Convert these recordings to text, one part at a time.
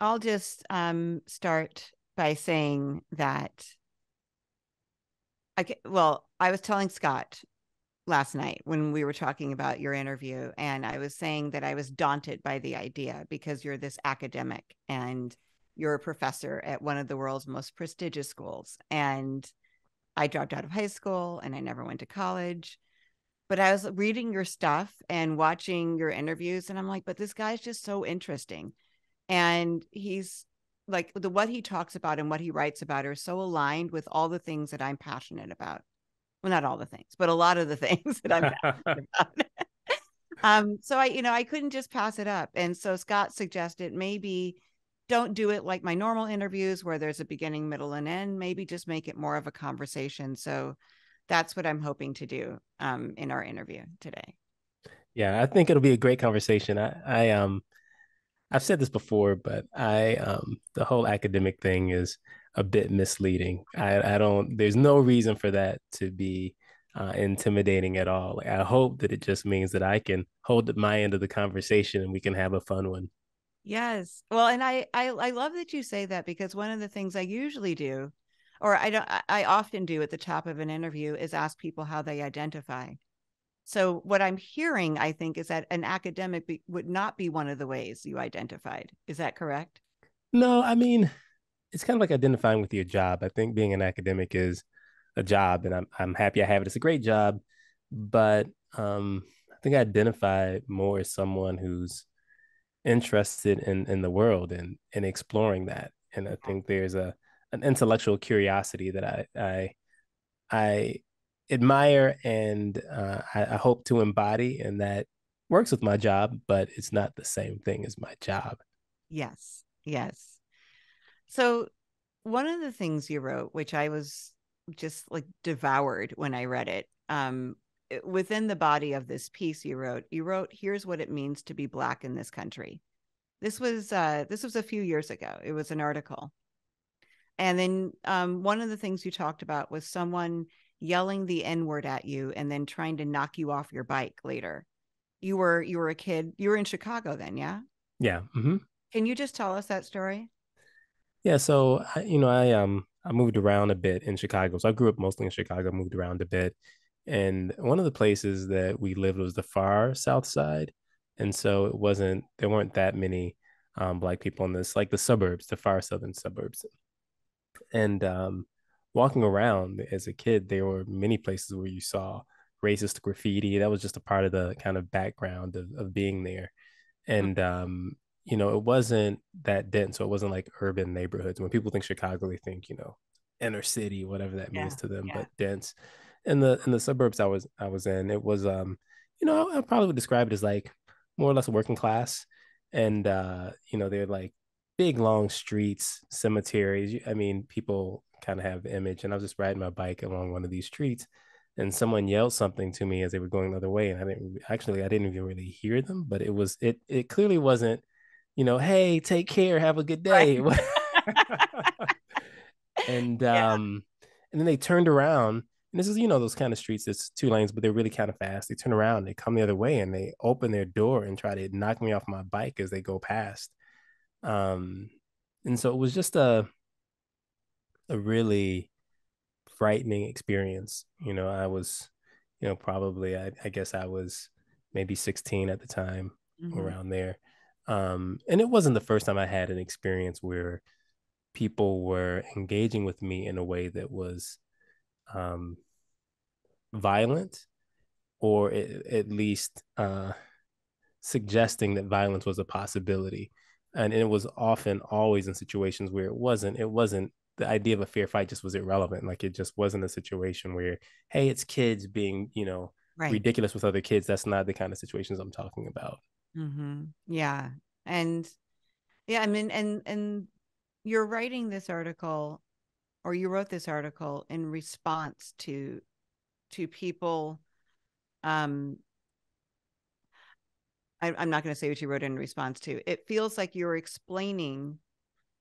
I'll just start by saying that I was telling Scott last night when we were talking about your interview, and I was saying that I was daunted by the idea because you're this academic and you're a professor at one of the world's most prestigious schools. And I dropped out of high school and I never went to college. But I was reading your stuff and watching your interviews, and I'm like, but this guy's just so interesting. And he's like, what he talks about and what he writes about are so aligned with all the things that I'm passionate about. Well, not all the things, but a lot of the things that I'm passionate about. So I couldn't just pass it up. And so Scott suggested maybe don't do it like my normal interviews where there's a beginning, middle, and end. Maybe just make it more of a conversation. So that's what I'm hoping to do in our interview today. Yeah, I think it'll be a great conversation. I've said this before, but the whole academic thing is a bit misleading. I don't, there's no reason for that to be intimidating at all. Like, I hope that it just means that I can hold my end of the conversation and we can have a fun one. Yes. Well, and I love that you say that because one of the things I usually do, or I often do at the top of an interview is ask people how they identify. So what I'm hearing, I think, is that an academic would not be one of the ways you identified. Is that correct? No, I mean, it's kind of like identifying with your job. I think being an academic is a job, and I'm happy I have it. It's a great job, but I think I identify more as someone who's interested in the world and exploring that. And I think there's a an intellectual curiosity that I admire and I hope to embody, and that works with my job, but it's not the same thing as my job. Yes. Yes. So one of the things you wrote, which I was just like devoured when I read it, within the body of this piece you wrote, here's what it means to be Black in this country. This was a few years ago. It was an article. And then one of the things you talked about was someone yelling the N word at you and then trying to knock you off your bike later. You were a kid. You were in Chicago then, yeah? Yeah. Mm-hmm. Can you just tell us that story? Yeah, so I moved around a bit in Chicago. So I grew up mostly in Chicago, moved around a bit. And one of the places that we lived was the far south side. And so there weren't that many black people in this, like the suburbs, the far southern suburbs. And walking around as a kid, there were many places where you saw racist graffiti. That was just a part of the kind of background of being there. And it wasn't that dense, so it wasn't like urban neighborhoods. When people think Chicago, they think, inner city, whatever that means Yeah. to them, Yeah. but dense. In the suburbs I was in, it was I probably would describe it as like more or less working class. And they're like big long streets, cemeteries. I mean, people kind of have the image. And I was just riding my bike along one of these streets, and someone yelled something to me as they were going the other way, and I didn't even really hear them, but it clearly wasn't, hey, take care, have a good day. Right. and Yeah. um and then they turned around, and this is, those kind of streets, it's two lanes, but they're really kind of fast. They turn around, they come the other way, and they open their door and try to knock me off my bike as they go past. um and so it was just a really frightening experience. I was, probably, I guess I was maybe 16 at the time, Mm-hmm. around there. And it wasn't the first time I had an experience where people were engaging with me in a way that was um, violent, or at least suggesting that violence was a possibility. And it was often always in situations where it wasn't the idea of a fair fight just was irrelevant. Like, it just wasn't a situation where, hey, it's kids being, Right. ridiculous with other kids. That's not the kind of situations I'm talking about. Mm-hmm. Yeah. And yeah, I mean, and you're writing this article, or you wrote this article in response to people. Um, I'm not going to say what you wrote in response to. It feels like you're explaining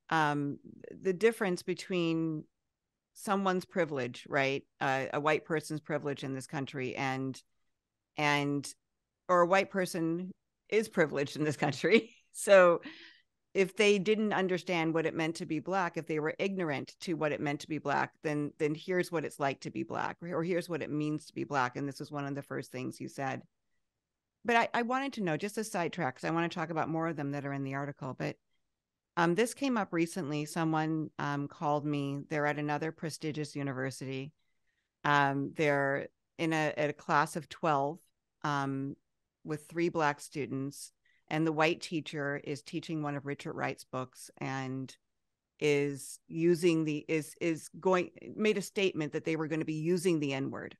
um, the difference between someone's privilege, right? A white person's privilege in this country, and or a white person is privileged in this country. So if they didn't understand what it meant to be Black, if they were ignorant to what it meant to be Black, then here's what it's like to be Black, or here's what it means to be Black. And this was one of the first things you said. But I wanted to know, just a sidetrack, because I want to talk about more of them that are in the article. But this came up recently. Someone called me. They're at another prestigious university. They're at a class of 12 with 3 Black students, and the white teacher is teaching one of Richard Wright's books and is using the is going made a statement that they were going to be using the N-word.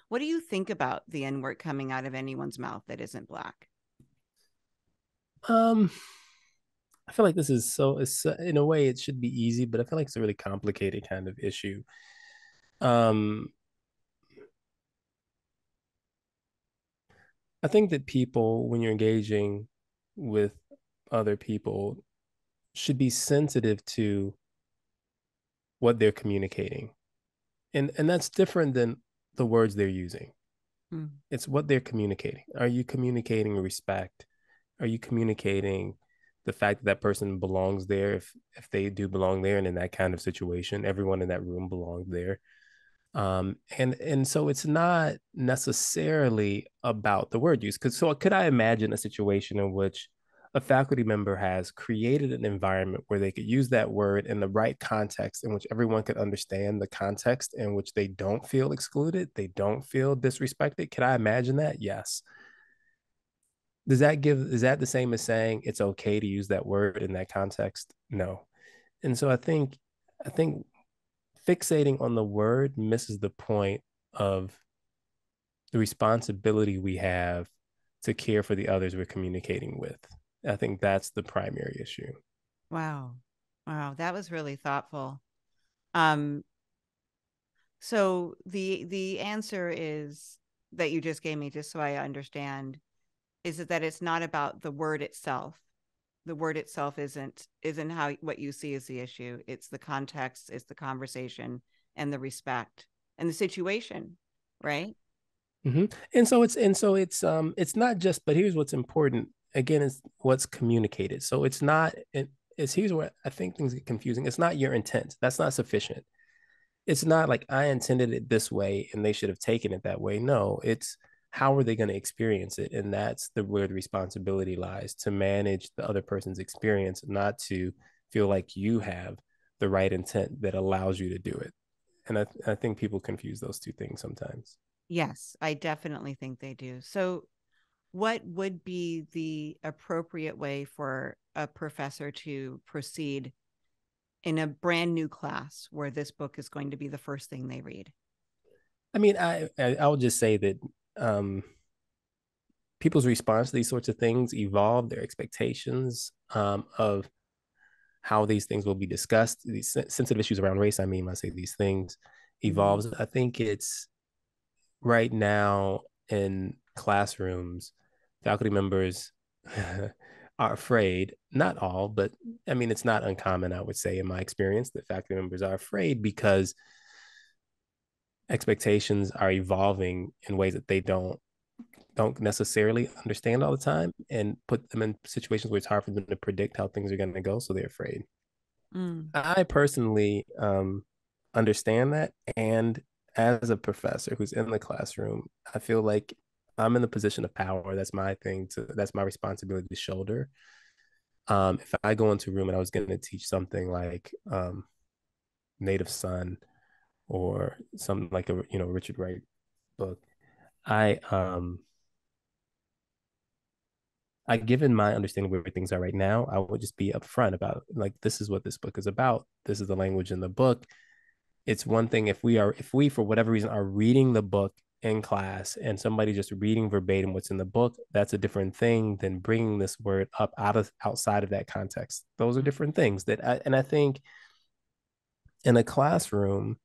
What do you think about the N-word coming out of anyone's mouth that isn't Black? Um, I feel like this is so, it's, in a way, it should be easy, but I feel like it's a really complicated kind of issue. Um, I think that people, when you're engaging with other people, should be sensitive to what they're communicating. And that's different than the words they're using. Hmm. It's what they're communicating. Are you communicating respect? Are you communicating the fact that that person belongs there, if they do belong there, and in that kind of situation, everyone in that room belonged there? And so it's not necessarily about the word use. Because so could I imagine a situation in which a faculty member has created an environment where they could use that word in the right context, in which everyone could understand the context, in which they don't feel excluded, they don't feel disrespected? Can I imagine that? Yes. Does that give, is that the same as saying it's okay to use that word in that context? No. And so I think fixating on the word misses the point of the responsibility we have to care for the others we're communicating with. I think that's the primary issue. Wow. Wow, that was really thoughtful. Um, so the answer is that you just gave me, just so I understand, is it that it's not about the word itself. The word itself isn't how what you see as the issue. It's the context, it's the conversation, and the respect and the situation, right? Mm-hmm. And so it's not just, but here's what's important. Again, is what's communicated. So it's not it's here's where I think things get confusing. It's not your intent. That's not sufficient. It's not like I intended it this way and they should have taken it that way. No, it's how are they going to experience it? And that's the where the responsibility lies, to manage the other person's experience, not to feel like you have the right intent that allows you to do it. And I think people confuse those two things sometimes. Yes, I definitely think they do. So what would be the appropriate way for a professor to proceed in a brand new class where this book is going to be the first thing they read? I mean, I'll just say that um, people's response to these sorts of things evolve, their expectations of how these things will be discussed, these sensitive issues around race. I mean, when I say these things Mm-hmm. evolves, I think it's right now in classrooms, faculty members are afraid, not all, but I mean, it's not uncommon, I would say, in my experience, that faculty members are afraid because expectations are evolving in ways that they don't necessarily understand all the time, and put them in situations where it's hard for them to predict how things are going to go, so they're afraid. Mm. I personally understand that, and as a professor who's in the classroom, I feel like I'm in the position of power. That's my thing to, that's my responsibility to shoulder. If I go into a room and I was going to teach something like Native Son, or something like a Richard Wright book, I given my understanding of where things are right now, I would just be upfront about, like, this is what this book is about. This is the language in the book. It's one thing if we for whatever reason are reading the book in class and somebody just reading verbatim what's in the book. That's a different thing than bringing this word up outside of that context. Those are different things and I think in a classroom,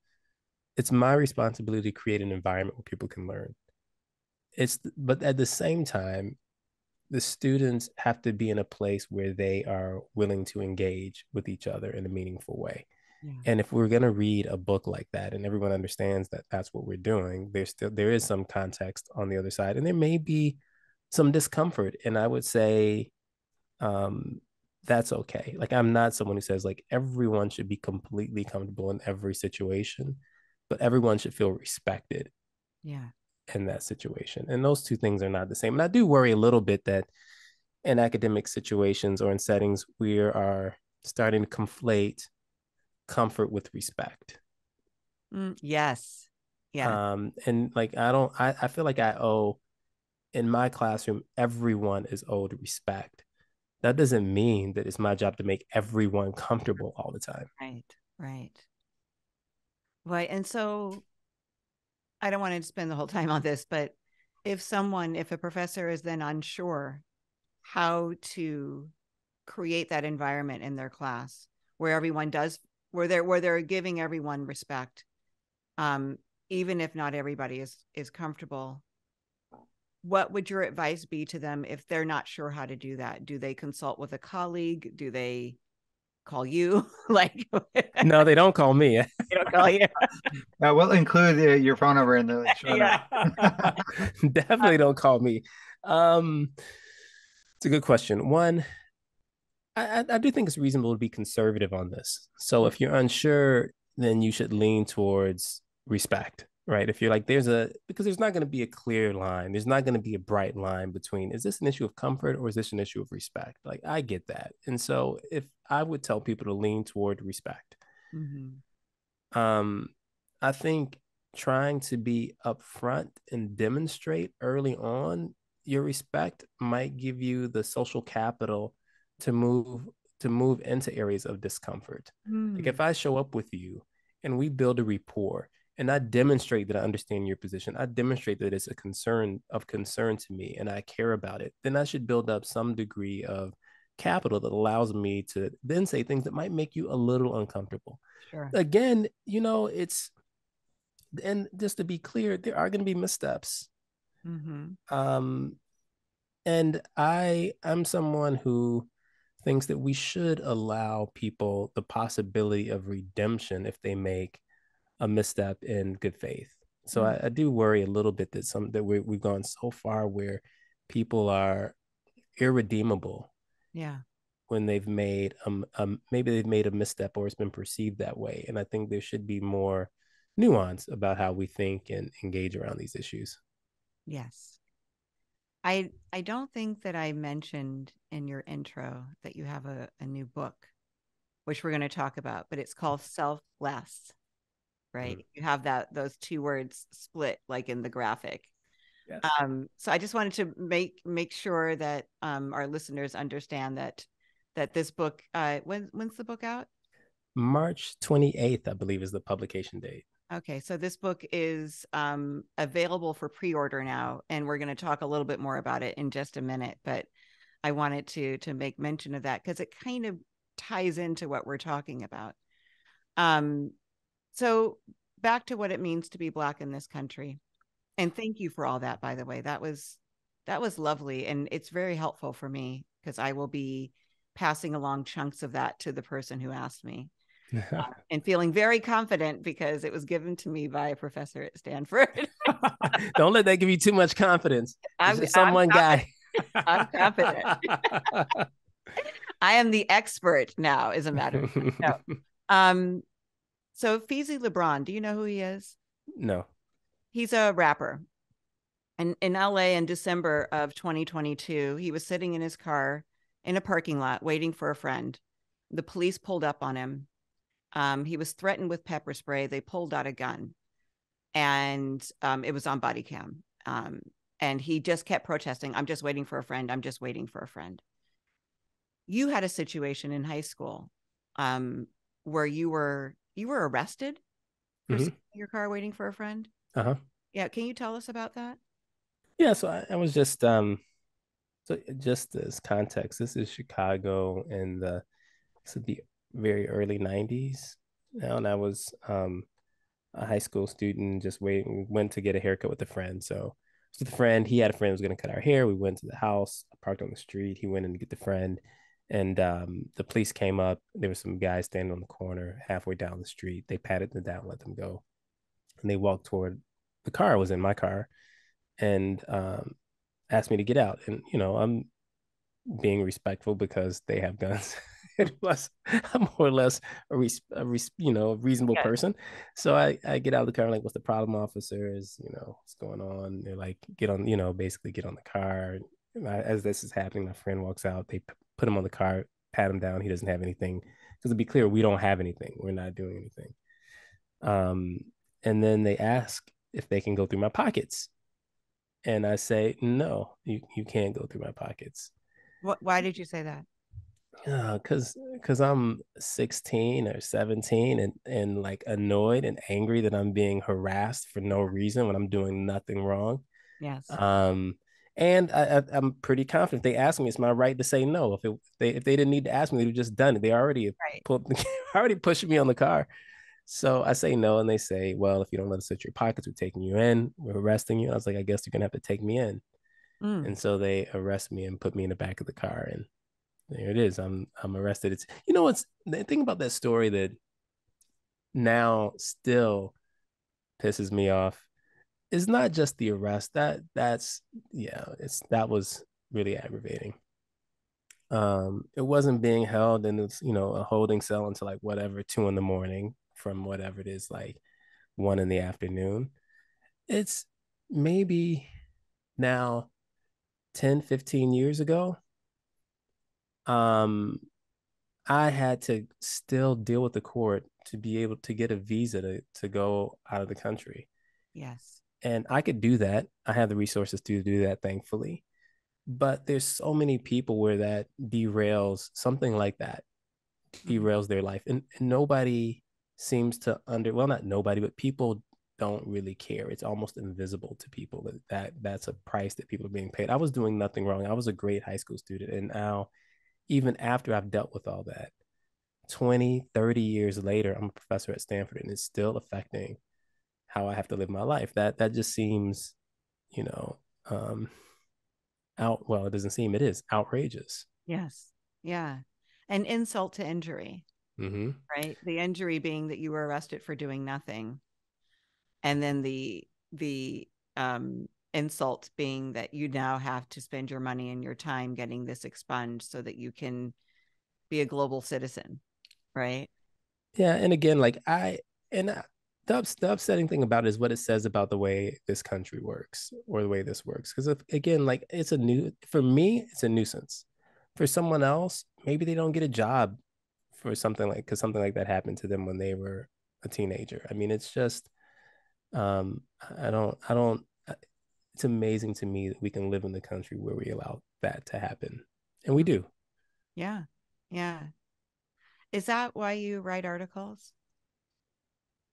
it's my responsibility to create an environment where people can learn. But at the same time, the students have to be in a place where they are willing to engage with each other in a meaningful way. Yeah. And if we're going to read a book like that and everyone understands that that's what we're doing, there is some context on the other side, and there may be some discomfort. And I would say, um, that's okay. Like I'm not someone who says like everyone should be completely comfortable in every situation, but everyone should feel respected Yeah. in that situation. And those two things are not the same. And I do worry a little bit that in academic situations or in settings, we are starting to conflate comfort with respect. Yes. Yeah. And like I feel like I owe in my classroom, everyone is owed respect. That doesn't mean that it's my job to make everyone comfortable all the time. Right. Right. Right. And so I don't want to spend the whole time on this, but if a professor is then unsure how to create that environment in their class where everyone does, where they're giving everyone respect, um, even if not everybody is comfortable, what would your advice be to them if they're not sure how to do that? Do they consult with a colleague? Do they call you? Like, No, they don't call me. they don't call you. We'll include your phone number in the show Yeah. notes. Definitely don't call me. Um, it's a good question. One, I do think it's reasonable to be conservative on this. So if you're unsure, then you should lean towards respect, right? If you're like, because there's not going to be a clear line, there's not going to be a bright line between, is this an issue of comfort or is this an issue of respect? Like, I get that. And so if I would tell people to lean toward respect, Mm-hmm. um, I think trying to be upfront and demonstrate early on your respect might give you the social capital to move to move into areas of discomfort. Like Mm. if I show up with you and we build a rapport and I demonstrate that I understand your position, I demonstrate that it's a concern to me and I care about it, then I should build up some degree of capital that allows me to then say things that might make you a little uncomfortable. Sure. Again, it's and just to be clear, there are going to be missteps. Mm-hmm. Um, and I'm someone who thinks that we should allow people the possibility of redemption if they make a misstep in good faith. So Mm. I do worry a little bit that we've gone so far where people are irredeemable Yeah. when they've made maybe they've made a misstep or it's been perceived that way. And I think there should be more nuance about how we think and engage around these issues. Yes. I don't think that I mentioned in your intro that you have a new book, which we're going to talk about, but it's called Selfless, right? Mm. You have those two words split like in the graphic. Yes. So I just wanted to make sure that our listeners understand that this book, when's the book out? March 28th, I believe, is the publication date. Okay, so this book is available for pre-order now, and we're going to talk a little bit more about it in just a minute. But I wanted to make mention of that because it kind of ties into what we're talking about. Um, so back to what it means to be Black in this country, and thank you for all that. By the way, that was lovely, and it's very helpful for me because I will be passing along chunks of that to the person who asked me and feeling very confident because it was given to me by a professor at Stanford. Don't let that give you too much confidence. It's I'm just some I'm one confident. guy. I'm confident. I am the expert now, as a matter of fact. No. Um, so Feezy LeBron, do you know who he is? No. He's a rapper. And in LA in December of 2022, he was sitting in his car in a parking lot waiting for a friend. The police pulled up on him. He was threatened with pepper spray. They pulled out a gun, and it was on body cam. And he just kept protesting. I'm just waiting for a friend. I'm just waiting for a friend. You had a situation in high school where you were arrested for Mm-hmm. sitting in your car waiting for a friend. Uh-huh. Yeah, can you tell us about that? Yeah, so I was just so just as context, this is Chicago in the very early 90s now, and I was a high school student just waiting, went to get a haircut with a friend. So with a friend, he had a friend who was going to cut our hair. We went to the house, parked on the street. He went in to get the friend, and the police came up. There were some guys standing on the corner halfway down the street. They patted them down, let them go, and they walked toward the car. Was in my car, and asked me to get out. And I'm being respectful because they have guns. It was I'm more or less a reasonable Yes. person. So I get out of the car, like, what's the problem, officers? What's going on? They're like, get on, basically get on the car. As this is happening, my friend walks out. They put him on the car, pat him down. He doesn't have anything. Because to be clear, we don't have anything. We're not doing anything. And then they ask if they can go through my pockets. And I say, no, you can't go through my pockets. Why did you say that? Because I'm 16 or 17 and like annoyed and angry that I'm being harassed for no reason when I'm doing nothing wrong. Yes. Um, and I'm pretty confident. They asked me, it's my right to say no. If they didn't need to ask me, they'd have just done it. They already Right. already pushed me on the car. So I say no, and they say, well, if you don't let us search your pockets, we're taking you in, we're arresting you. I was like, I guess you're gonna have to take me in. Mm. And so they arrest me and put me in the back of the car, and there it is. I'm arrested. It's what's the thing about that story that now still pisses me off is not just the arrest. That's yeah, that was really aggravating. It wasn't being held in this, a holding cell until like whatever 2 in the morning from whatever it is, like 1 in the afternoon. It's maybe now 10, 15 years ago. Um, I had to still deal with the court to be able to get a visa to go out of the country. Yes. And I could do that. I have the resources to do that, thankfully. But there's so many people where that derails something like that, derails their life. And nobody seems to well, not nobody, but people don't really care. It's almost invisible to people that's a price that people are being paid. I was doing nothing wrong. I was a great high school student. And now, even after I've dealt with all that, 20, 30 years later, I'm a professor at Stanford, and it's still affecting how I have to live my life. That just seems, you know, um, well, it doesn't seem, it is outrageous. Yes. Yeah. An insult to injury, Mm-hmm. right? The injury being that you were arrested for doing nothing. And then the insult being that you now have to spend your money and your time getting this expunged so that you can be a global citizen, right? Yeah, and again, like the upsetting thing about it is what it says about the way this country works or the way this works. Because again, like for me, it's a nuisance. For someone else, maybe they don't get a job for something like because something like that happened to them when they were a teenager. I mean, it's just I don't. It's amazing to me that we can live in the country where we allow that to happen, and we do. Yeah. Yeah. Is that why you write articles?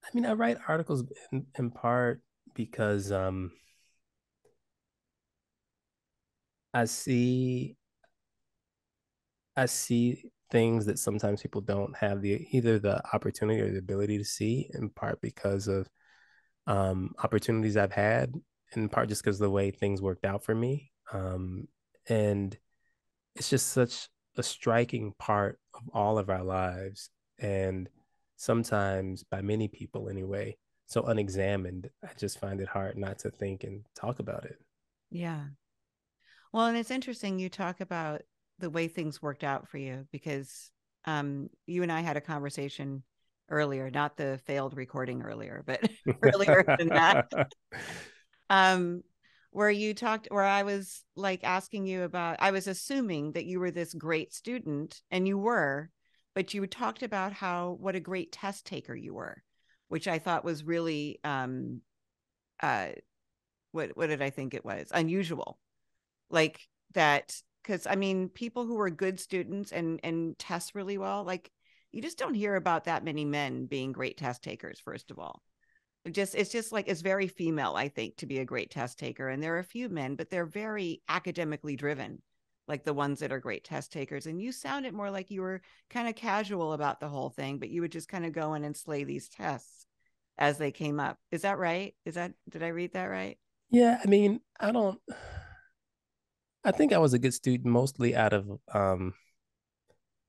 I mean, I write articles in part because I see I see things that sometimes people don't have either the opportunity or the ability to see, in part because of opportunities I've had, in part just because of the way things worked out for me. And it's just such a striking part of all of our lives. And sometimes, by many people anyway, so unexamined, I just find it hard not to think and talk about it. Yeah. Well, and it's interesting you talk about the way things worked out for you because you and I had a conversation earlier, not the failed recording earlier, but earlier than that. Um, where I was like asking you about, I was assuming that you were this great student, and you were, but you talked about what a great test taker you were, which I thought was really, uh, what did I think it was? Unusual. Like that, because I mean, people who are good students and test really well, like you just don't hear about that many men being great test takers, first of all. It's just like it's very female, I think, to be a great test taker. And there are a few men, but they're very academically driven, like the ones that are great test takers. And you sounded more like you were kind of casual about the whole thing, but you would just kind of go in and slay these tests as they came up. Is that right? Did I read that right? Yeah, I mean, I think I was a good student mostly out of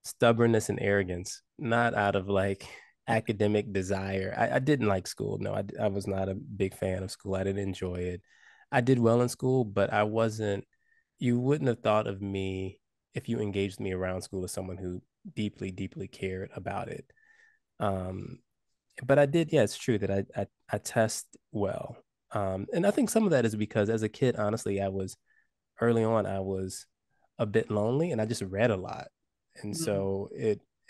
stubbornness and arrogance, not out of like academic desire. I didn't like school. No, I was not a big fan of school. I didn't enjoy it. I did well in school, but I wasn't, you wouldn't have thought of me if you engaged me around school as someone who deeply, deeply cared about it. Um, but I did, yeah, it's true that I test well. And I think some of that is because as a kid, honestly, early on, I was a bit lonely and I just read a lot. And Mm, so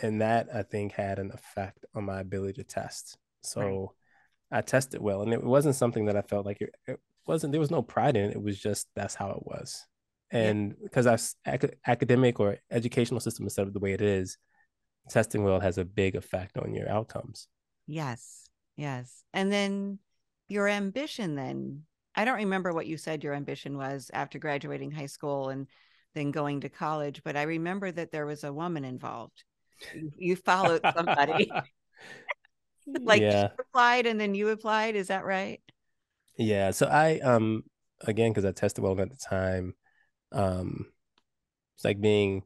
and that I think had an effect on my ability to test. right. So I tested well. And it wasn't something that I felt like it wasn't, there was no pride in it. It was just, that's how it was. Yeah. And because our academic or educational system is set up the way it is, testing well has a big effect on your outcomes. Yes. Yes. And then your ambition then. I don't remember what you said your ambition was after graduating high school and then going to college, but I remember that there was a woman involved. You followed somebody. Like she Yeah. applied and then you applied. Is that right? Yeah. So I again, because I tested well at the time, um it's like being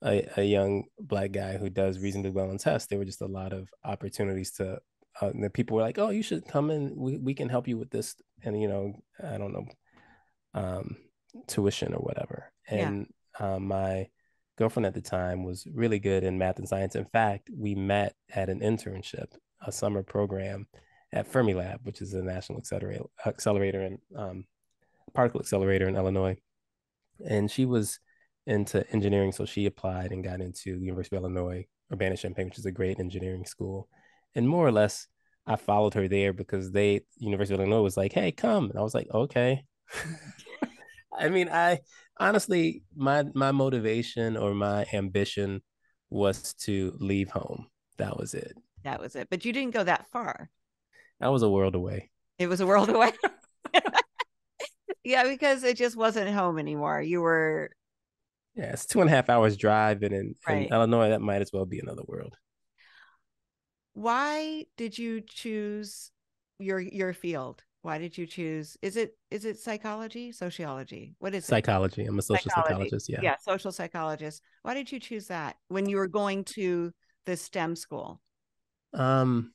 a young black guy who does reasonably well in tests. There were just a lot of opportunities to the people were like, oh, you should come in, we can help you with this, and I don't know, um tuition or whatever. Yeah. And my girlfriend at the time was really good in math and science. In fact, we met at an internship, a summer program at Fermilab, which is a national accelerator and particle accelerator in Illinois. And she was into engineering, so she applied and got into the University of Illinois Urbana-Champaign, which is a great engineering school. And more or less, I followed her there because University of Illinois was like, "Hey, come," and I was like, "Okay." I mean, I honestly, my motivation or my ambition was to leave home. That was it. That was it. But you didn't go that far. I was a world away. It was a world away. Yeah, because it just wasn't home anymore. You were Yeah, it's 2.5 hours drive, and in right. Illinois, that might as well be another world. Why did you choose your field? Why did you choose? Is it psychology, sociology? What is it? Psychology. I'm a social Psychology. psychologist. Yeah. Yeah, social psychologist. Why did you choose that when you were going to the STEM school? Um,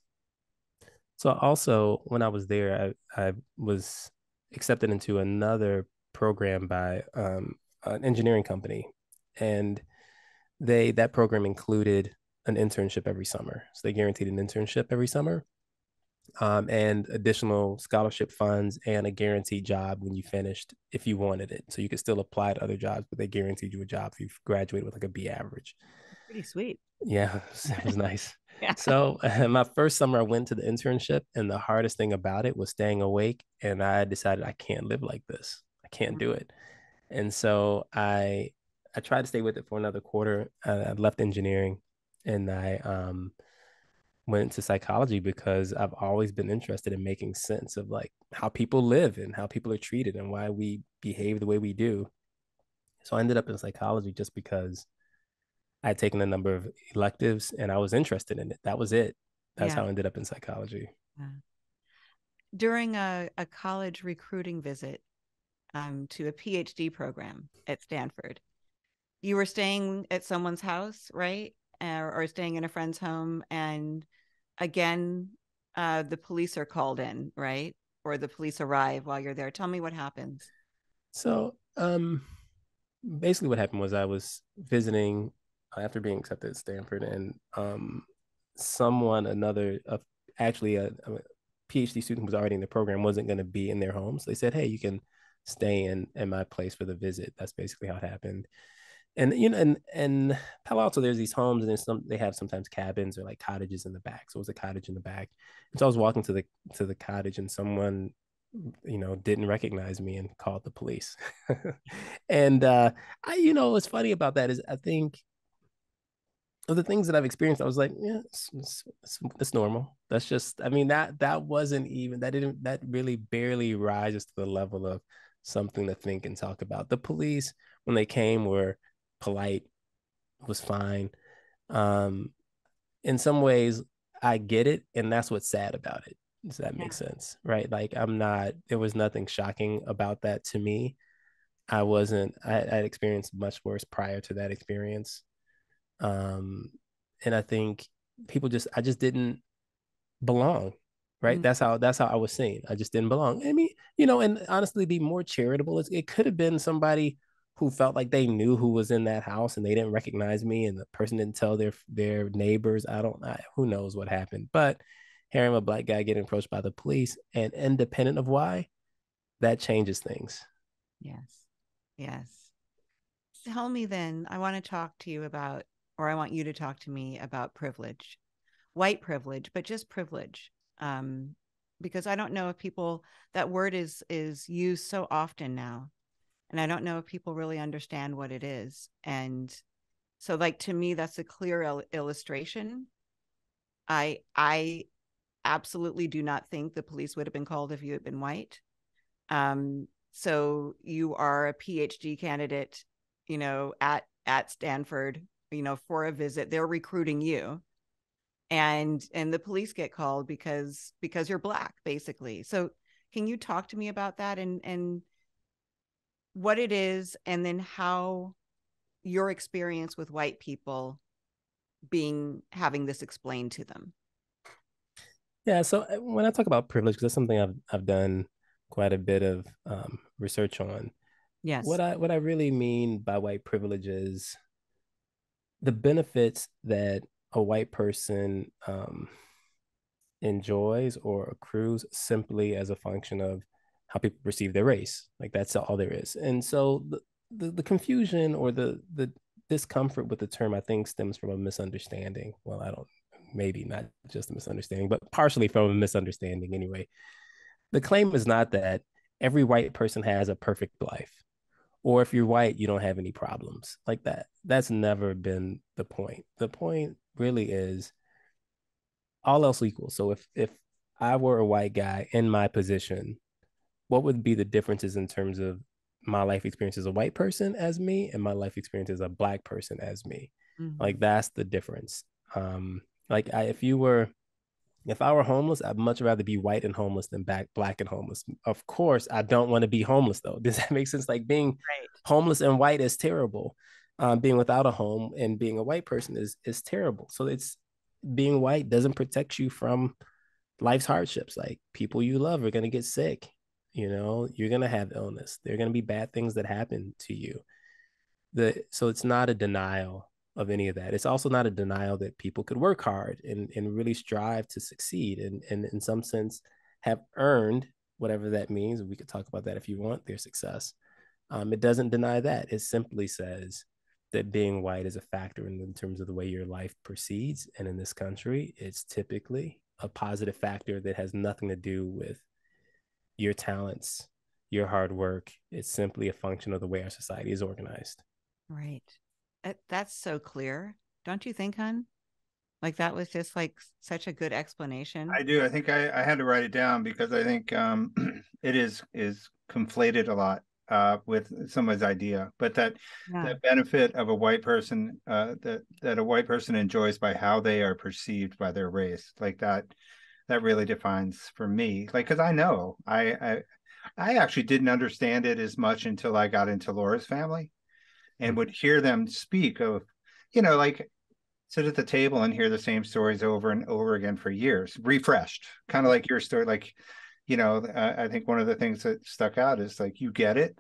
so also when I was there, I was accepted into another program by an engineering company, and that program included an internship every summer. So they guaranteed an internship every summer, and additional scholarship funds and a guaranteed job when you finished if you wanted it. So you could still apply to other jobs, but they guaranteed you a job if you graduated with like a B average. Pretty sweet. Yeah, it was nice. Yeah. So my first summer, I went to the internship, and the hardest thing about it was staying awake. And I decided I can't live like this. I can't do it. And so I tried to stay with it for another quarter. I left engineering, and I went into psychology because I've always been interested in making sense of like how people live and how people are treated and why we behave the way we do. So I ended up in psychology just because I had taken a number of electives and I was interested in it. That was it. That's Yeah. how I ended up in psychology. Yeah. During a college recruiting visit to a PhD program at Stanford, you were staying at someone's house, right? Or staying in a friend's home. And again, the police are called in, right? Or the police arrive while you're there. Tell me what happens. So basically what happened was I was visiting after being accepted at Stanford, and someone, actually a PhD student who was already in the program wasn't going to be in their home. So they said, hey, you can stay in my place for the visit. That's basically how it happened. And and Palo Alto, there's these homes, and they have sometimes cabins or like cottages in the back. So it was a cottage in the back. And so I was walking to the cottage, and someone didn't recognize me and called the police. And what's funny about that is I think of the things that I've experienced, I was like, yeah, it's normal. That's just, I mean, that wasn't even, that really barely rises to the level of something to think and talk about. The police, when they came, were polite, was fine. Um, in some ways, I get it, and that's what's sad about it. Does that Yeah. make sense? Right? Like, there was nothing shocking about that to me. I'd experienced much worse prior to that experience. Um, and I think I just didn't belong. Right. Mm, That's how I was seen. I just didn't belong. I mean, and honestly, be more charitable. It could have been somebody who felt like they knew who was in that house and they didn't recognize me, and the person didn't tell their neighbors. Who knows what happened. But hearing a Black guy getting approached by the police, and independent of why, that changes things. Yes. Yes. Tell me then, I want to talk to you about, or I want you to talk to me about privilege, white privilege, but just privilege. Because I don't know if people, that word is used so often now, and I don't know if people really understand what it is. And so, like, to me, that's a clear illustration. I absolutely do not think the police would have been called if you had been white. So you are a PhD candidate, at Stanford, for a visit. They're recruiting you, and the police get called because you're Black, basically. So can you talk to me about that, and what it is, and then how your experience with white people having this explained to them? Yeah. So when I talk about privilege, because that's something I've done quite a bit of research on. Yes. What I really mean by white privilege is the benefits that a white person enjoys or accrues simply as a function of how people perceive their race. Like that's all there is. And so the confusion or the discomfort with the term, I think, stems from a misunderstanding. Well, I don't, maybe not just a misunderstanding, but partially from a misunderstanding anyway. The claim is not that every white person has a perfect life, or if you're white, you don't have any problems like that. That's never been the point. The point really is all else equal. So if I were a white guy in my position, what would be the differences in terms of my life experience as a white person as me and my life experience as a Black person as me? Mm-hmm. Like that's the difference. Like if I were homeless, I'd much rather be white and homeless than Black and homeless. Of course, I don't want to be homeless though. Does that make sense? Like being homeless and white is terrible. Being without a home and being a white person is terrible. So it's being white doesn't protect you from life's hardships. Like people you love are gonna get sick. You're gonna have illness. There are gonna be bad things that happen to you. So it's not a denial of any of that. It's also not a denial that people could work hard and really strive to succeed and in some sense have earned whatever that means. We could talk about that if you want, their success. It doesn't deny that. It simply says that being white is a factor in terms of the way your life proceeds. And in this country, it's typically a positive factor that has nothing to do with your talents, your hard work. It's simply a function of the way our society is organized. Right. That's so clear. Don't you think, hon? Like that was just like such a good explanation. I do. I think I had to write it down because I think it is conflated a lot with someone's idea, but that benefit of a white person that a white person enjoys by how they are perceived by their race, like that really defines for me. Like, because I know I actually didn't understand it as much until I got into Laura's family and would hear them speak of, like sit at the table and hear the same stories over and over again for years, refreshed, kind of like your story. Like, I think one of the things that stuck out is like, you get it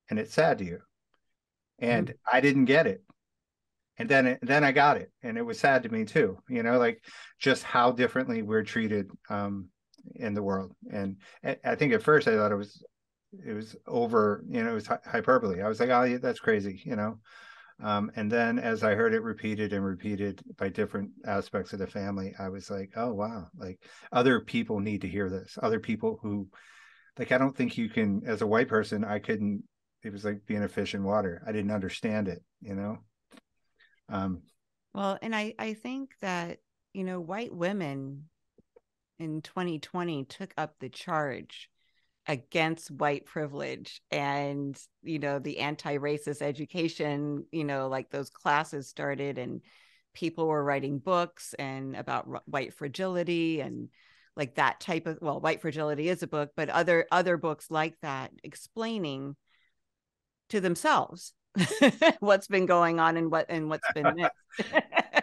and it's sad to you. And I didn't get it. And then I got it. And it was sad to me too, like just how differently we're treated in the world. And I think at first I thought it was over, it was hyperbole. I was like, oh, yeah, that's crazy, and then as I heard it repeated and repeated by different aspects of the family, I was like, oh, wow, like other people need to hear this. Other people who, like, I don't think you can, as a white person, I couldn't, it was like being a fish in water. I didn't understand it, Well, and I think that, white women in 2020 took up the charge against white privilege and the anti-racist education, like those classes started and people were writing books and about white fragility and like that type of, well, White Fragility is a book, but other books like that explaining to themselves what's been going on and what's been missed.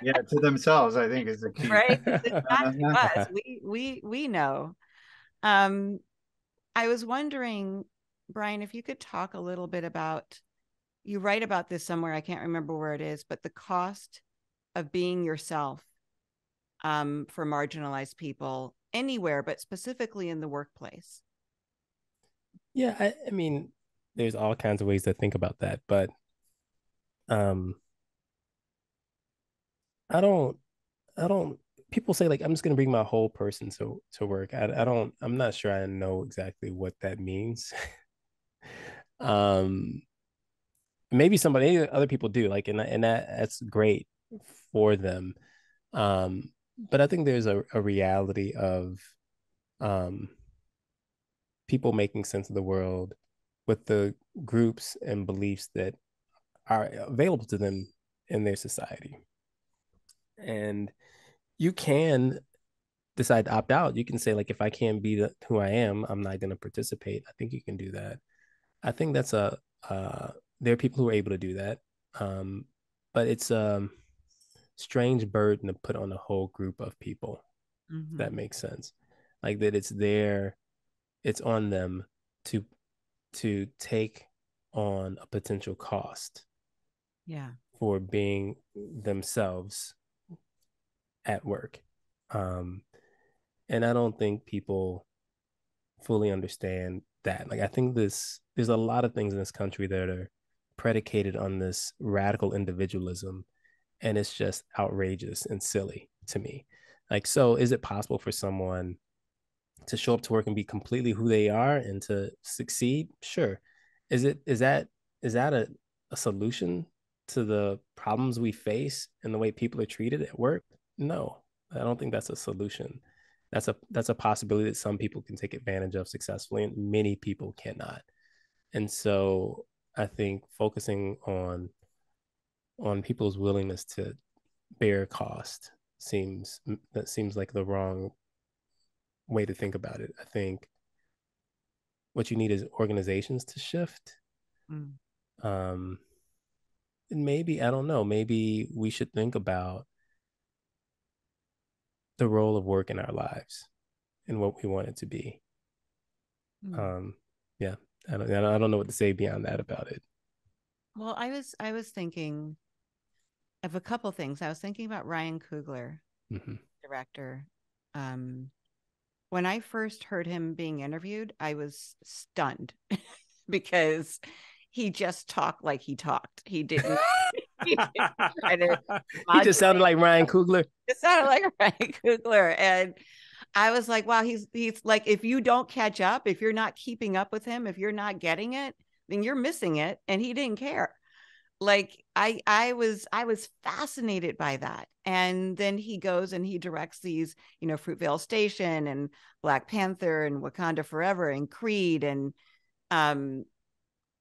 Yeah, to themselves, I think is the key. Right? It's not to us. We know. I was wondering, Brian, if you could talk a little bit about you write about this somewhere, I can't remember where it is, but the cost of being yourself for marginalized people anywhere, but specifically in the workplace. Yeah, I mean, there's all kinds of ways to think about that, but um, I don't, I don't. People say like I'm just gonna bring my whole person to work. I don't. I'm not sure I know exactly what that means. um, maybe other people do like, and that's great for them. But I think there's a reality of um people making sense of the world with the groups and beliefs that are available to them in their society. And you can decide to opt out. You can say, like, if I can't be who I am, I'm not going to participate. I think you can do that. I think that's there are people who are able to do that. But it's a strange burden to put on a whole group of people. If that makes sense. Like that it's on them to take on a potential cost. Yeah. For being themselves at work. And I don't think people fully understand that. Like I think there's a lot of things in this country that are predicated on this radical individualism, and it's just outrageous and silly to me. Like, so is it possible for someone to show up to work and be completely who they are and to succeed? Sure. Is that a solution to the problems we face and the way people are treated at work? No, I don't think that's a solution. That's a possibility that some people can take advantage of successfully and many people cannot. And so I think focusing on people's willingness to bear cost seems like the wrong way to think about it. I think what you need is organizations to shift. And maybe, I don't know, maybe we should think about the role of work in our lives and what we want it to be. Yeah, I don't know what to say beyond that about it. Well, I was thinking of a couple things. I was thinking about Ryan Coogler, director. When I first heard him being interviewed, I was stunned because he just talked like he talked. He didn't. He just sounded like Ryan Coogler. It sounded like Ryan Coogler, and I was like, wow, he's like, if you don't catch up, if you're not keeping up with him, if you're not getting it, then you're missing it. And he didn't care. Like I was fascinated by that. And then he goes and he directs these, Fruitvale Station and Black Panther and Wakanda Forever and Creed. And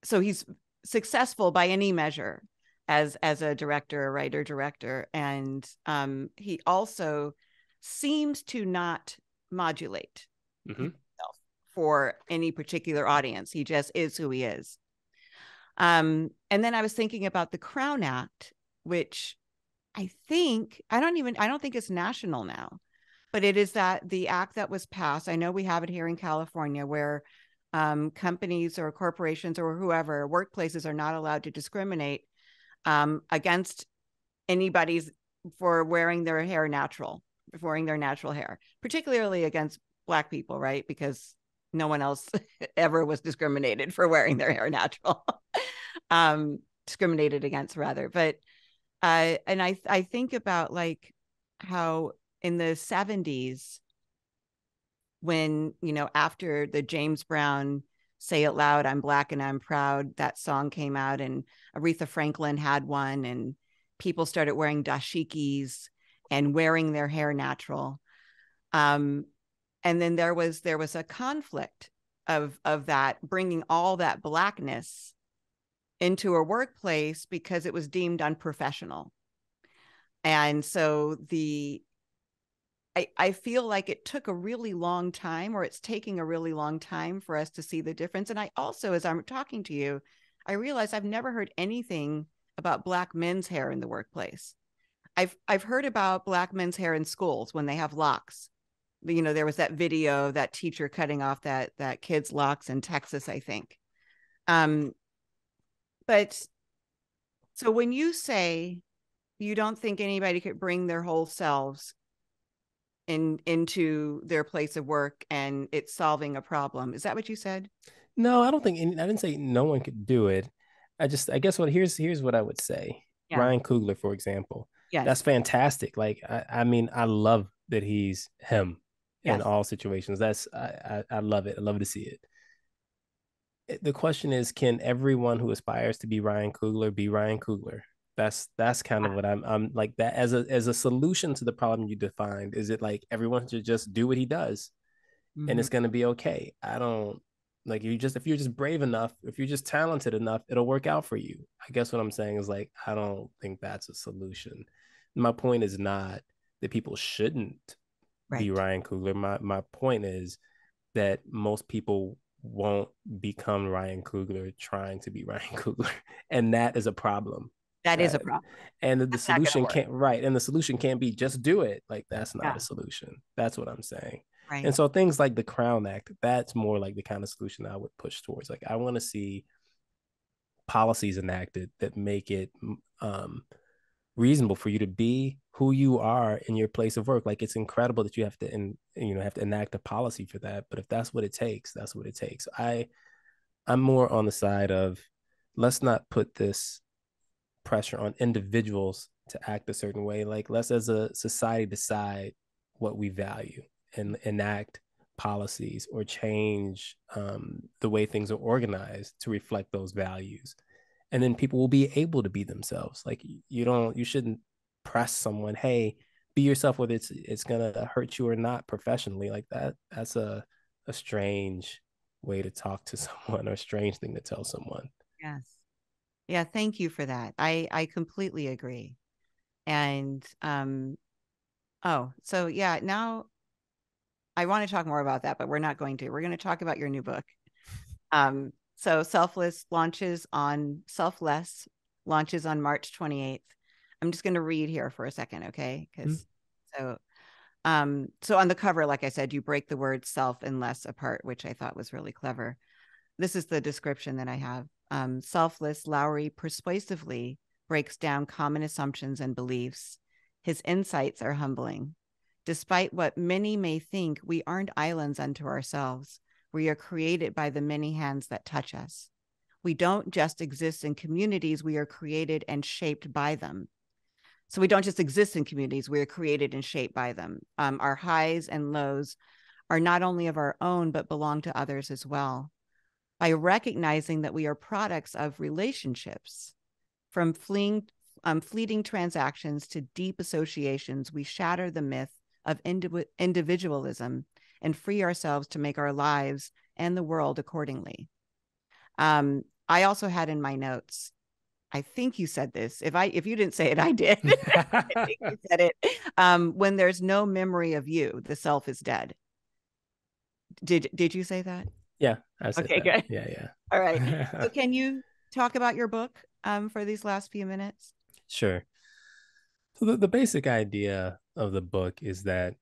so he's successful by any measure as a director, a writer, director. And he also seems to not modulate himself for any particular audience. He just is who he is. And then I was thinking about the Crown Act, which I don't think it's national now, but it is the act that was passed. I know we have it here in California where companies or corporations or whoever, workplaces are not allowed to discriminate against anybody's for wearing their natural hair, particularly against Black people, right? Because no one else ever was discriminated for wearing their hair natural. Discriminated against rather. But and I think about like how in the 70s, when, after the James Brown Say It Loud, I'm Black and I'm Proud, that song came out, and Aretha Franklin had one, and people started wearing dashikis and wearing their hair natural. And then there was a conflict of that, bringing all that Blackness into a workplace because it was deemed unprofessional. And so I feel like it took a really long time, or it's taking a really long time for us to see the difference. And I also, as I'm talking to you, I realize I've never heard anything about Black men's hair in the workplace. I've heard about Black men's hair in schools when they have locks. There was that video, that teacher cutting off that kid's locks in Texas, I think. But So when you say you don't think anybody could bring their whole selves into their place of work and it's solving a problem, is that what you said? No, I don't think I didn't say no one could do it. I guess here's what I would say. Yeah. Ryan Coogler, for example, that's Yes. fantastic. Like I mean, I love that he's him in Yes. all situations. I love it. I love to see it. The question is, can everyone who aspires to be Ryan Coogler be Ryan Coogler? That's kind of what I'm like that as a solution to the problem you defined. Is it like everyone should just do what he does and it's gonna be okay? I don't like if you're just brave enough, if you're just talented enough, it'll work out for you. I guess what I'm saying is like I don't think that's a solution. My point is not that people shouldn't be Right. Ryan Coogler. My point is that most people won't become Ryan Coogler trying to be Ryan Coogler, and that is a problem. That is a problem. And the That's not going to solution work. can't right, and the solution can't be just do it. Like that's not Yeah. a solution. That's what I'm saying. Right. And so things like the Crown Act, that's more like the kind of solution I would push towards. Like I want to see policies enacted that make it reasonable for you to be who you are in your place of work. Like it's incredible that you have to have to enact a policy for that, but if that's what it takes, that's what it takes. I'm more on the side of let's not put this pressure on individuals to act a certain way. Like let's as a society decide what we value and enact policies or change the way things are organized to reflect those values, and then people will be able to be themselves. Like you shouldn't press someone, hey, be yourself, whether it's gonna hurt you or not professionally. Like that's a strange way to talk to someone or a strange thing to tell someone. Yes. Yeah. Thank you for that. I completely agree. And, oh, so yeah, now I want to talk more about that, but we're not going to. We're going to talk about your new book. So Selfless Selfless launches on March 28th. I'm just going to read here for a second, okay? Because so so on the cover, like I said, you break the word self and less apart, which I thought was really clever. This is the description that I have. Selfless, Lowery persuasively breaks down common assumptions and beliefs. His insights are humbling. Despite what many may think, we aren't islands unto ourselves. We are created by the many hands that touch us. We don't just exist in communities, we are created and shaped by them. So we don't just exist in communities, we are created and shaped by them. Our highs and lows are not only of our own, but belong to others as well. By recognizing that we are products of relationships, from fleeting transactions to deep associations, we shatter the myth of individualism and free ourselves to make our lives and the world accordingly. I also had in my notes, I think you said this. If you didn't say it, I did. I think you said it. When there's no memory of you, the self is dead. Did you say that? Yeah, I said Okay, that. good. Yeah. All right. So can you talk about your book for these last few minutes? Sure. So the basic idea of the book is that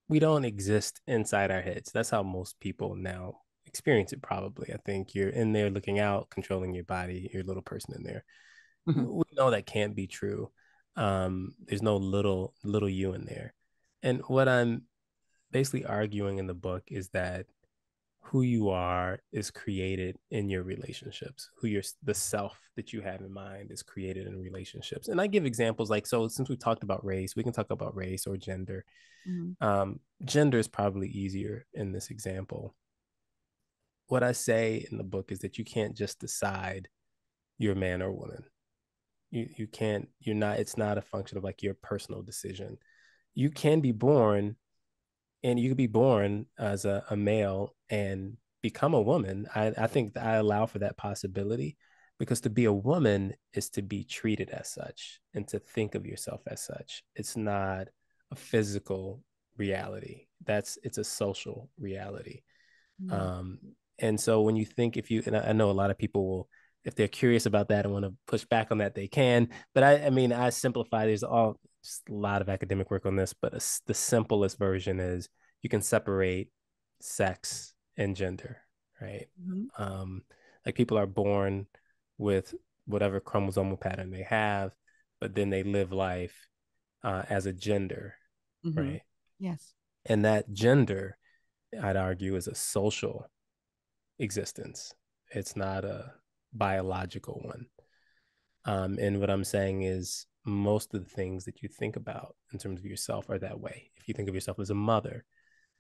we don't exist inside our heads. That's how most people now experience it, probably. I think you're in there looking out, controlling your body, your little person in there. Mm-hmm. We know that can't be true. There's no little you in there. And what I'm basically arguing in the book is that who you are is created in your relationships. The self that you have in mind is created in relationships. And I give examples like, so since we talked about race, we can talk about race or gender. Gender is probably easier in this example. What I say in the book is that you can't just decide you're a man or woman. You can't, you're not, it's not a function of like your personal decision. You can be born, and you could be born as a male and become a woman. I think that I allow for that possibility, because to be a woman is to be treated as such and to think of yourself as such. It's not a physical reality. It's a social reality. Um, and so when you think, and I know a lot of people will, if they're curious about that and want to push back on that, they can. But I mean, I simplify. There's just a lot of academic work on this, but the simplest version is you can separate sex and gender, right? Like people are born with whatever chromosomal pattern they have, but then they live life as a gender, right? Yes. And that gender, I'd argue, is a social existence. It's not a biological one. And what I'm saying is most of the things that you think about in terms of yourself are that way. If you think of yourself as a mother,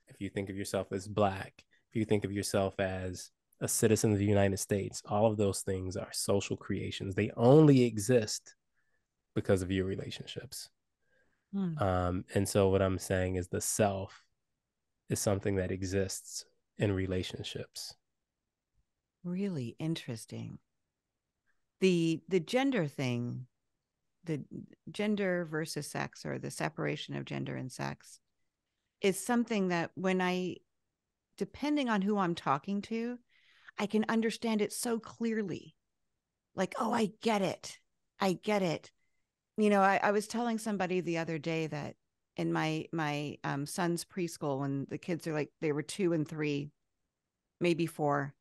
if you think of yourself as Black, if you think of yourself as a citizen of the United States, all of those things are social creations. They only exist because of your relationships. And so what I'm saying is the self is something that exists in relationships. Really interesting. The gender thing, the gender versus sex, or the separation of gender and sex, is something that depending on who I'm talking to, I can understand it so clearly. Like, oh, I get it. I get it. I was telling somebody the other day that in my son's preschool, when the kids are like, they were 2 and 3, maybe 4,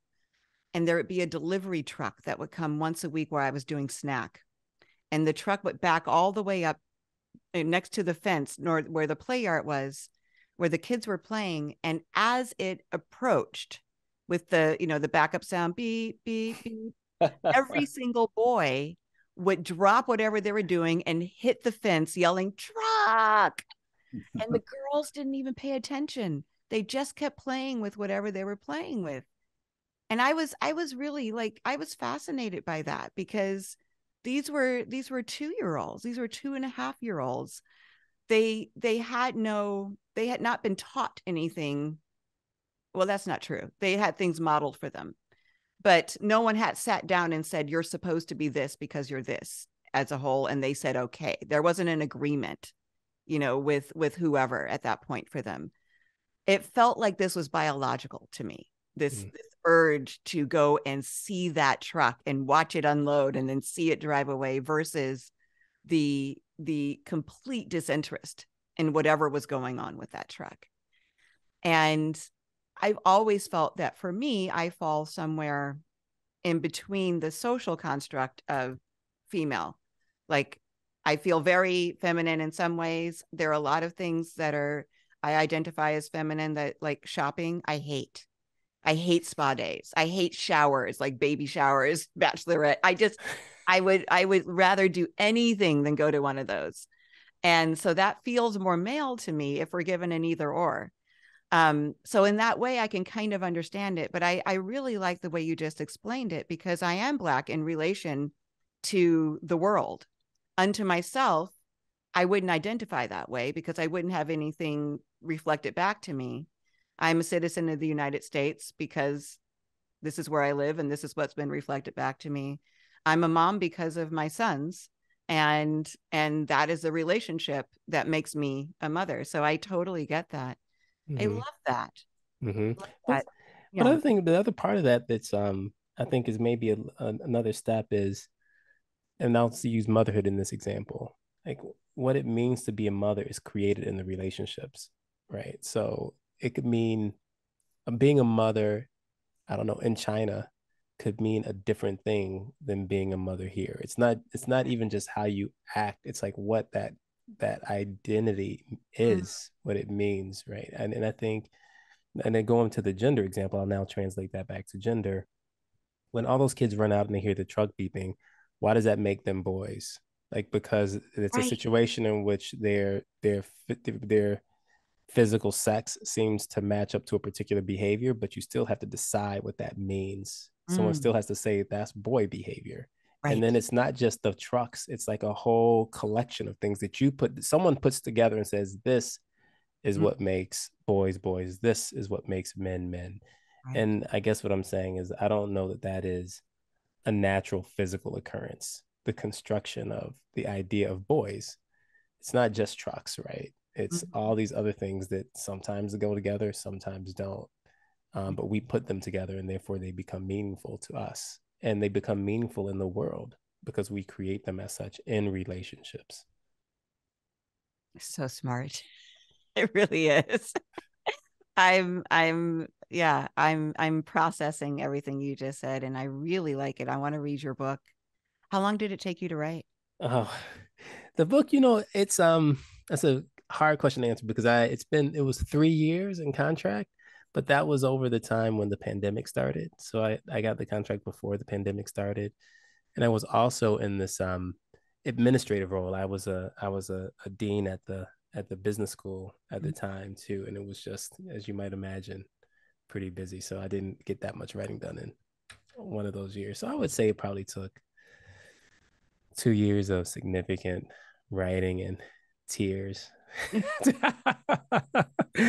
and there would be a delivery truck that would come once a week where I was doing snack. And the truck would back all the way up next to the fence, where the play yard was, where the kids were playing. And as it approached with the backup sound, beep, beep, beep, every single boy would drop whatever they were doing and hit the fence yelling, truck. And the girls didn't even pay attention. They just kept playing with whatever they were playing with. And I was really, like, I was fascinated by that, because these were 2-year-olds. These were 2.5-year-olds. They had not been taught anything. Well, that's not true. They had things modeled for them, but no one had sat down and said, you're supposed to be this because you're this, as a whole. And they said, okay. There wasn't an agreement, with whoever at that point for them. It felt like this was biological to me. This urge to go and see that truck and watch it unload and then see it drive away, versus the complete disinterest in whatever was going on with that truck. And I've always felt that for me, I fall somewhere in between the social construct of female. Like, I feel very feminine in some ways. There are a lot of things that I identify as feminine, that, like, shopping, I hate. I hate spa days. I hate showers, like baby showers, bachelorette. I would rather do anything than go to one of those. And so that feels more male to me if we're given an either or. So in that way, I can kind of understand it. But I really like the way you just explained it, because I am Black in relation to the world. Unto myself, I wouldn't identify that way, because I wouldn't have anything reflected back to me. I'm a citizen of the United States because this is where I live and this is what's been reflected back to me. I'm a mom because of my sons, and that is the relationship that makes me a mother. So I totally get that. I love that. Love that. But Yeah. I think the other part of that that's I think is maybe another step is, and I'll use motherhood in this example, like what it means to be a mother is created in the relationships, right? So it could mean being a mother, I don't know, in China could mean a different thing than being a mother here. It's not even just how you act. It's like what that identity is, what it means, right? And I think, and then going to the gender example, I'll now translate that back to gender. When all those kids run out and they hear the truck beeping, why does that make them boys? Like, because it's a Right. situation in which their physical sex seems to match up to a particular behavior, but you still have to decide what that means. Someone still has to say that's boy behavior. And Right. then it's not just the trucks, it's like a whole collection of things that someone puts together and says, this is what makes boys boys. This is what makes men men. Right. And I guess what I'm saying is, I don't know that that is a natural physical occurrence. The construction of the idea of boys, it's not just trucks, right? It's all these other things that sometimes go together, sometimes don't. But we put them together, and therefore they become meaningful to us, and they become meaningful in the world because we create them as such in relationships. So smart. It really is. I'm processing everything you just said, and I really like it. I want to read your book. How long did it take you to write? Oh, the book, it's that's a hard question to answer because it was 3 years in contract, but that was over the time when the pandemic started. So I got the contract before the pandemic started. And I was also in this administrative role. I was a dean at the business school at the time too, and it was just, as you might imagine, pretty busy. So I didn't get that much writing done in one of those years. So I would say it probably took 2 years of significant writing and tears.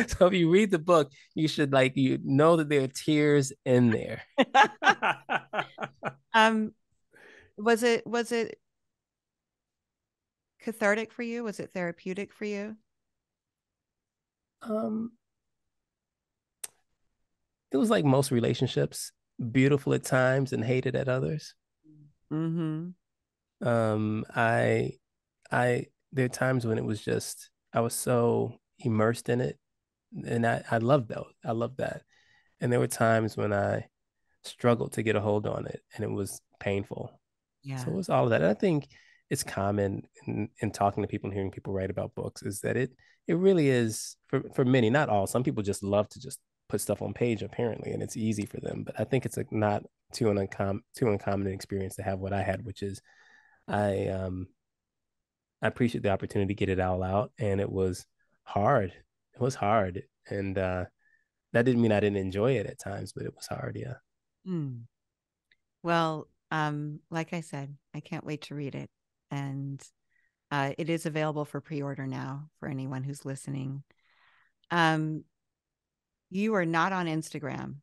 So if you read the book, you should you know that there are tears in there. Was it cathartic for you? Was it therapeutic for you? It was like most relationships, beautiful at times and hated at others. Mm-hmm. I there are times when it was just I was so immersed in it, and I loved that. I loved that. And there were times when I struggled to get a hold on it, and it was painful. Yeah. So it was all of that. And I think it's common in talking to people and hearing people write about books is that it really is for many, not all. Some people just love to just put stuff on page apparently, and it's easy for them. But I think it's like not too uncommon an experience to have what I had, which is I I appreciate the opportunity to get it all out, and it was hard. It was hard, and that didn't mean I didn't enjoy it at times, but it was hard. Yeah. Mm. Well, like I said, I can't wait to read it, and it is available for pre-order now for anyone who's listening. You are not on Instagram.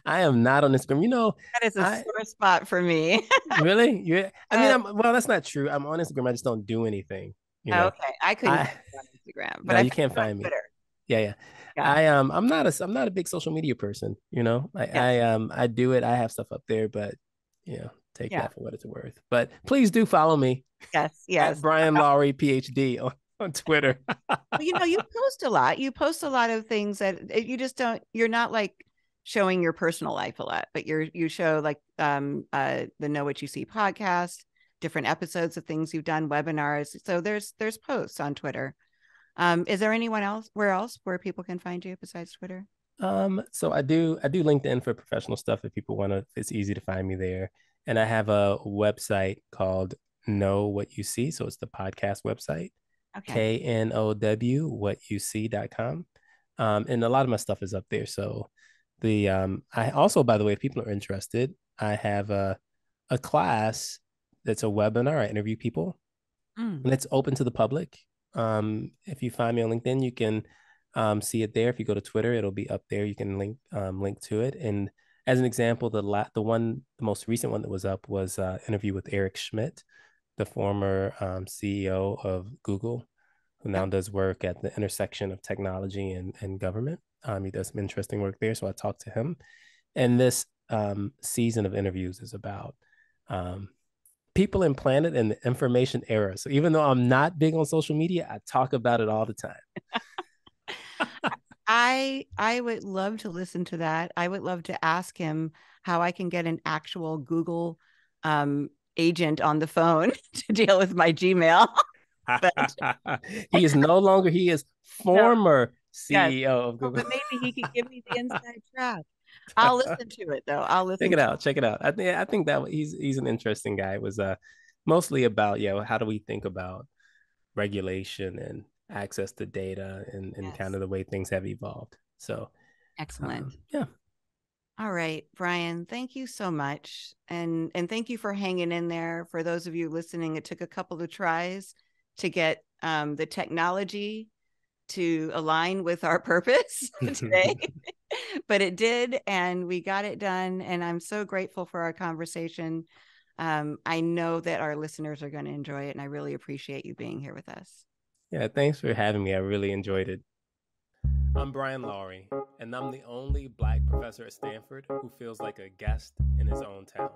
I am not on Instagram. That is a I sore spot for me. really, yeah. I mean, well, that's not true. I'm on Instagram. I just don't do anything. Okay, I couldn't I find you on Instagram, but no, I you found can't you on find me. Twitter. Yeah. Yeah. I'm not a big social media person. Yes. I do it. I have stuff up there, but take Yeah. that for what it's worth. But please do follow me Yes. at Yes. Brian Lowery, PhD on Twitter. Well, you post a lot. You post a lot of things that you just don't. You're not like showing your personal life a lot, but you show like the Know What You See podcast, different episodes of things you've done, webinars. So there's posts on Twitter. Is there anyone else where people can find you besides Twitter? So I do LinkedIn for professional stuff if people want to. It's easy to find me there, and I have a website called Know What You See. So it's the podcast website. Okay. KNOW whatyouSee.com. And a lot of my stuff is up there. So I also, by the way, if people are interested, I have a class that's a webinar. I interview people and it's open to the public. If you find me on LinkedIn, you can see it there. If you go to Twitter, it'll be up there. You can link to it. And as an example, the most recent one that was up was interview with Eric Schmidt, the former CEO of Google, who now does work at the intersection of technology and government. He does some interesting work there. So I talked to him. And this season of interviews is about people in planet and the information era. So even though I'm not big on social media, I talk about it all the time. I would love to listen to that. I would love to ask him how I can get an actual Google agent on the phone to deal with my Gmail. But he is no longer, he is former yes. CEO of Google. But maybe he could give me the inside track. I'll listen to it though. I'll listen. Check it out. I think that he's an interesting guy. It was mostly about how do we think about regulation and access to data and kind of the way things have evolved. So excellent. Yeah. All right, Brian, thank you so much. And thank you for hanging in there. For those of you listening, it took a couple of tries to get the technology to align with our purpose today, but it did, and we got it done. And I'm so grateful for our conversation. I know that our listeners are going to enjoy it, and I really appreciate you being here with us. Yeah, thanks for having me. I really enjoyed it. I'm Brian Lowery, and I'm the only Black professor at Stanford who feels like a guest in his own town.